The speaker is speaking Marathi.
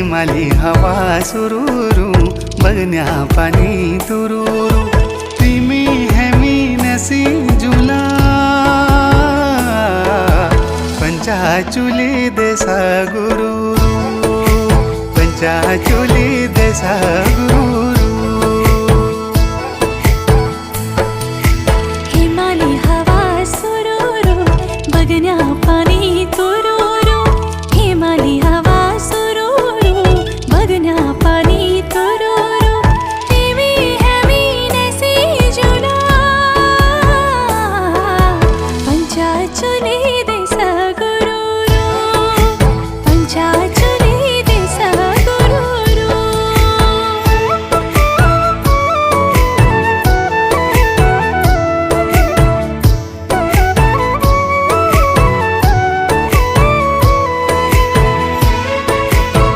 प्रेमाली हवा सुरूरू बगन्या पानी तुरूरू तिमी हेमी नसी जुला पंचाचुली देसा गुरु पंचाचुली देसा गुरु